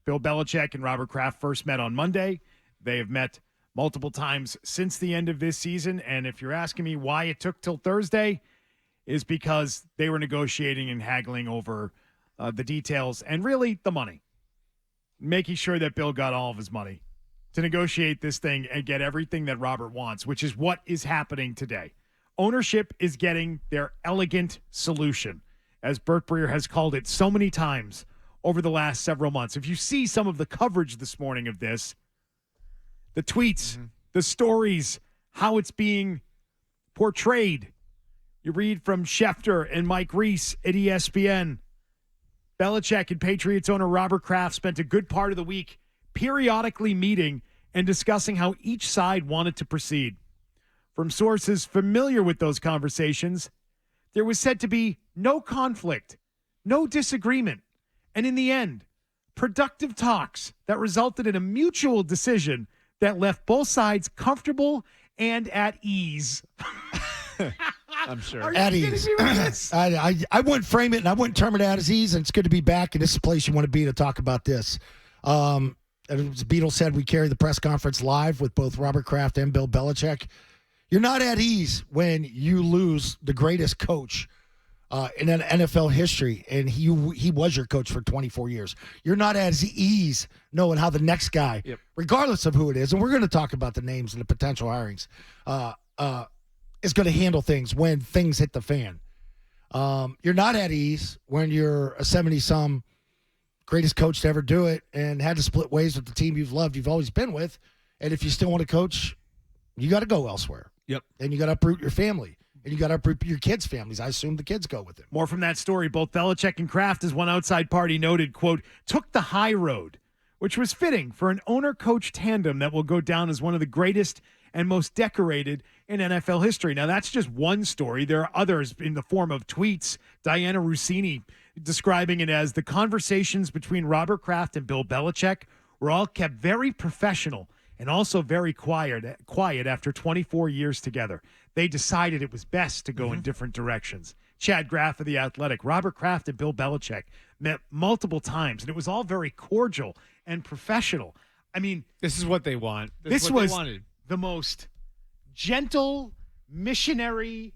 Bill Belichick and Robert Kraft first met on Monday. They have met multiple times since the end of this season. And if you're asking me why it took till Thursday, is because they were negotiating and haggling over the details and really the money, making sure that Bill got all of his money to negotiate this thing and get everything that Robert wants, which is what is happening today. Ownership is getting their elegant solution, as Bert Breer has called it so many times over the last several months. If you see some of the coverage this morning of this, the tweets, the stories, how it's being portrayed, you read from Schefter and Mike Reese at ESPN. Belichick and Patriots owner Robert Kraft spent a good part of the week periodically meeting and discussing how each side wanted to proceed. From sources familiar with those conversations, there was said to be no conflict, no disagreement, and in the end, productive talks that resulted in a mutual decision that left both sides comfortable and at ease. I'm sure. At ease. I wouldn't frame it and I wouldn't term it as ease, and it's good to be back, and this is the place you want to be to talk about this. As Beatles said, we carry the press conference live with both Robert Kraft and Bill Belichick. You're not at ease when you lose the greatest coach in NFL history, and he was your coach for 24 years. You're not at ease knowing how the next guy, regardless of who it is, and we're going to talk about the names and the potential hirings, is going to handle things when things hit the fan. You're not at ease when you're a 70-some greatest coach to ever do it and had to split ways with the team you've loved, you've always been with, and if you still want to coach, you got to go elsewhere. Yep. And you got to uproot your family. And you got to uproot your kids' families. I assume the kids go with it. More from that story. Both Belichick and Kraft, as one outside party noted, quote, took the high road, which was fitting for an owner-coach tandem that will go down as one of the greatest and most decorated in NFL history. Now, that's just one story. There are others in the form of tweets. Diana Rossini describing it as the conversations between Robert Kraft and Bill Belichick were all kept very professional and also very quiet after 24 years together. They decided it was best to go in different directions. Chad Graff of The Athletic, Robert Kraft and Bill Belichick met multiple times, and it was all very cordial and professional. I mean, this is what they want. This was the most gentle, missionary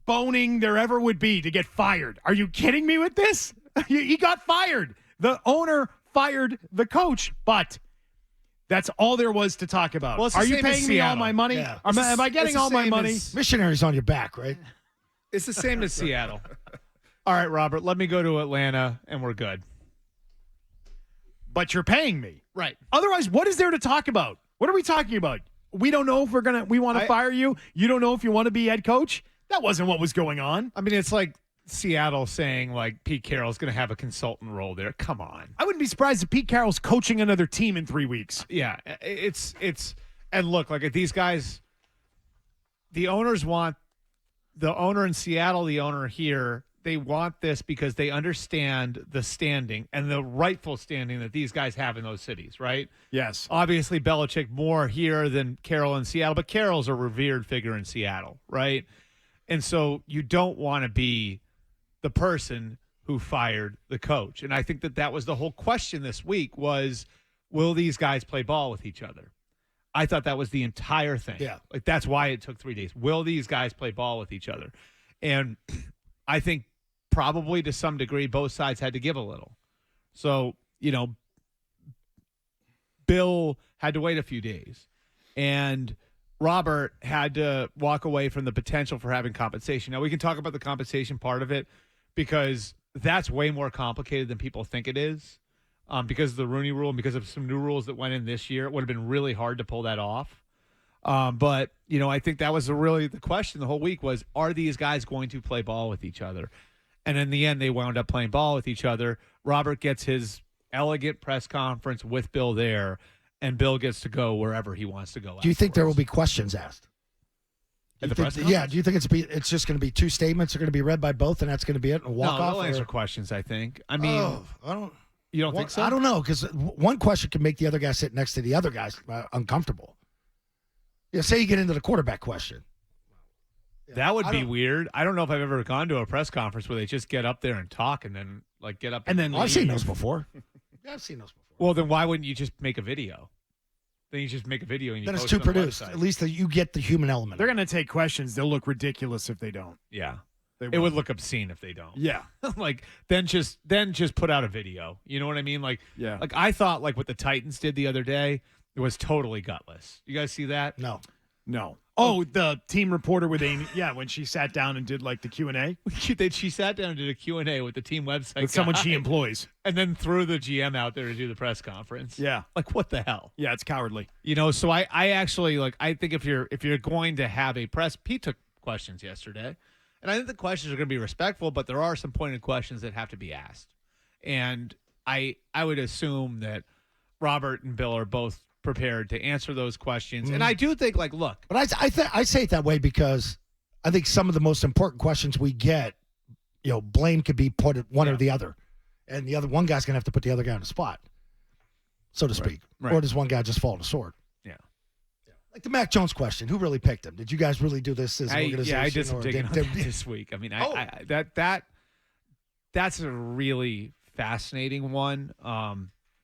boning there ever would be to get fired. Are you kidding me with this? He got fired. The owner fired the coach, but that's all there was to talk about. Well, are you paying me all my money? Yeah. Am I getting all my money? Missionaries on your back, right? It's the same as Seattle. All right, Robert, let me go to Atlanta, and we're good. But you're paying me. Right. Otherwise, what is there to talk about? What are we talking about? We don't know if we want to fire you. You don't know if you want to be head coach. That wasn't what was going on. I mean, it's like Seattle saying, like, Pete Carroll's going to have a consultant role there. Come on. I wouldn't be surprised if Pete Carroll's coaching another team in 3 weeks. Yeah, it's and look, like these guys, the owners want the owner in Seattle, the owner here. They want this because they understand the standing and the rightful standing that these guys have in those cities, right? Yes. Obviously, Belichick more here than Carroll in Seattle, but Carroll's a revered figure in Seattle, right? And so you don't want to be the person who fired the coach. And I think that was the whole question this week was, will these guys play ball with each other? I thought that was the entire thing. Yeah. Like, that's why it took 3 days. Will these guys play ball with each other? And I think probably to some degree both sides had to give a little. So, Bill had to wait a few days. And Robert had to walk away from the potential for having compensation. Now, we can talk about the compensation part of it because that's way more complicated than people think it is. Because of the Rooney Rule and because of some new rules that went in this year, it would have been really hard to pull that off. But, I think that was really the question the whole week was, are these guys going to play ball with each other? And in the end, they wound up playing ball with each other. Robert gets his elegant press conference with Bill there, and Bill gets to go wherever he wants to go. Do you think there will be questions asked? At the press conference? Yeah. Do you think it's just going to be two statements that are going to be read by both, and that's going to be it? And walk off? They'll answer questions, I think. I mean, you don't think so? I don't know, because one question can make the other guy sit next to the other guy uncomfortable. Yeah, say you get into the quarterback question. That would be weird. I don't know if I've ever gone to a press conference where they just get up there and talk and then get up. And then I've seen those before. Yeah, I've seen those before. Well, then why wouldn't you just make a video? Then you just make a video and you Then it's post too it on the produced. website. At least you get the human element. They're going to take questions. They'll look ridiculous if they don't. Yeah. They It would look obscene if they don't. Yeah. Like then just put out a video. You know what I mean? Like Yeah. Like I thought like what the Titans did the other day, it was totally gutless. You guys see that? No. Oh, the team reporter with Amy. Yeah, when she sat down and did like the Q&A She sat down and did a Q&A with the team website with someone guy, she employs. and then threw the GM out there to do the press conference. Yeah. Like what the hell? Yeah, it's cowardly. You know, so I actually like I think if you're going to have a press, Pete took questions yesterday, and I think the questions are going to be respectful, but there are some pointed questions that have to be asked, and I would assume that Robert and Bill are both prepared to answer those questions, and I do think like look, But I say it that way because I think some of the most important questions we get, blame could be put at one or the other, and the other one guy's gonna have to put the other guy on the spot, so to speak, Right. or does one guy just fall on the sword? yeah. Like the Mac Jones question: who really picked him? Did you guys really do this as an organization? I did some or digging on that this week. I mean, that's a really fascinating one.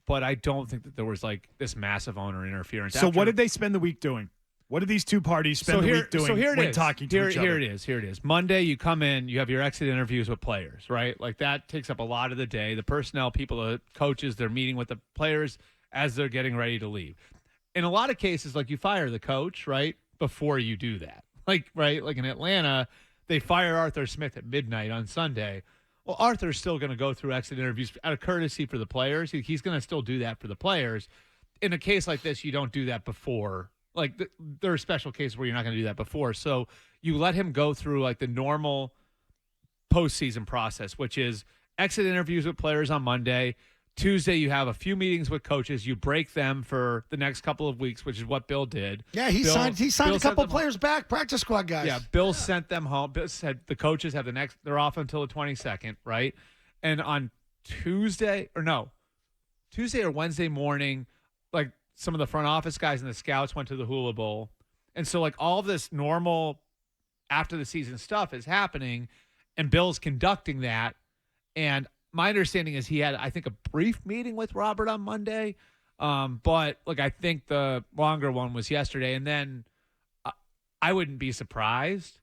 But I don't think that there was like this massive owner interference. So what did they spend the week doing? What did these two parties spend the week doing when talking to each other? Here it is. Monday, you come in, you have your exit interviews with players, right? Like that takes up a lot of the day. The personnel people, the coaches, they're meeting with the players as they're getting ready to leave. In a lot of cases, like you fire the coach, right, before you do that. Like in Atlanta, they fire Arthur Smith at midnight on Sunday. Well, Arthur's still going to go through exit interviews out of courtesy for the players. He's going to still do that for the players. In a case like this, you don't do that before. Like there are special cases where you're not going to do that before. So you let him go through like the normal postseason process, which is exit interviews with players on Monday. Tuesday, you have a few meetings with coaches. You break them for the next couple of weeks, which is what Bill did. Yeah, he signed a couple players back, practice squad guys. Yeah, Bill sent them home. Bill said the coaches have they're off until the 22nd, right? And on Tuesday or Wednesday morning, like some of the front office guys and the scouts went to the Hula Bowl. And so like all of this normal after the season stuff is happening, and Bill's conducting that. And my understanding is he had, I think, a brief meeting with Robert on Monday. But like I think the longer one was yesterday. And then I wouldn't be surprised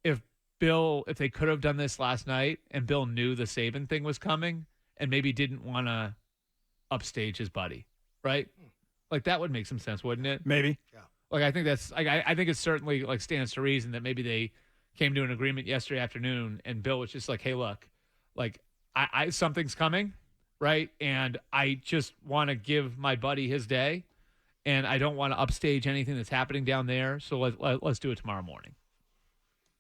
if they could have done this last night and Bill knew the Saban thing was coming and maybe didn't want to upstage his buddy, right? Like that would make some sense, wouldn't it? Maybe. Yeah. Like I think that's like I think it certainly like stands to reason that maybe they came to an agreement yesterday afternoon and Bill was just like, hey, look, like I something's coming, right? And I just want to give my buddy his day, and I don't want to upstage anything that's happening down there. So let's do it tomorrow morning.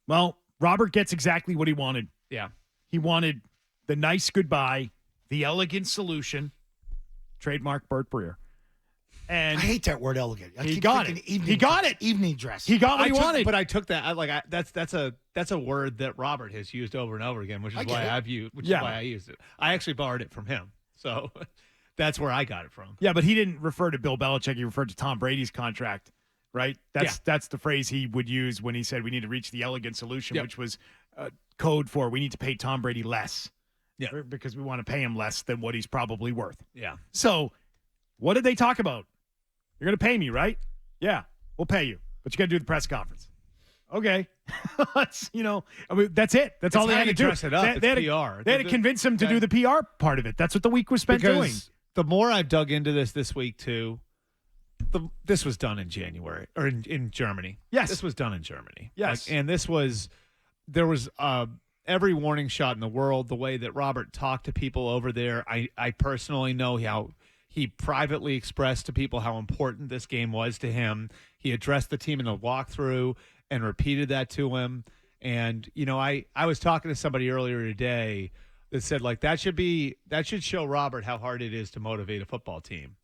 Well, Robert gets exactly what he wanted. Yeah. He wanted the nice goodbye, the elegant solution, trademark Bert Breer. And I hate that word elegant. He got it. He got it. Evening dress. He got what he wanted. But I took that. That's a word that Robert has used over and over again, which is why I used it. I actually borrowed it from him, so that's where I got it from. Yeah, but he didn't refer to Bill Belichick. He referred to Tom Brady's contract, right? That's the phrase he would use when he said we need to reach the elegant solution, which was code for we need to pay Tom Brady less. Yeah, because we want to pay him less than what he's probably worth. Yeah. So, what did they talk about? You're going to pay me, right? Yeah, we'll pay you, but you got to do the press conference. Okay. That's it. That's all they had to do. Dress it up. They had PR. They had to convince him to do the PR part of it. That's what the week was spent doing. The more I've dug into this week too, this was done in January or in Germany. Yes. This was done in Germany. Yes. And there was every warning shot in the world, the way that Robert talked to people over there. I personally know how he privately expressed to people how important this game was to him. He addressed the team in the walkthrough and repeated that to him. And, I was talking to somebody earlier today that said, like, that should show Robert how hard it is to motivate a football team.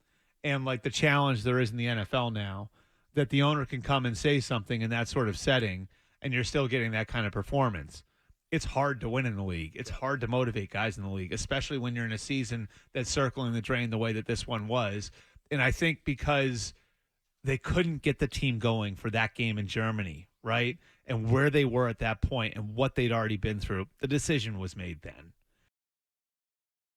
And, like, the challenge there is in the NFL now, that the owner can come and say something in that sort of setting, and you're still getting that kind of performance. It's hard to win in the league. It's hard to motivate guys in the league, especially when you're in a season that's circling the drain the way that this one was. And I think because they couldn't get the team going for that game in Germany, right? And where they were at that point and what they'd already been through, the decision was made then.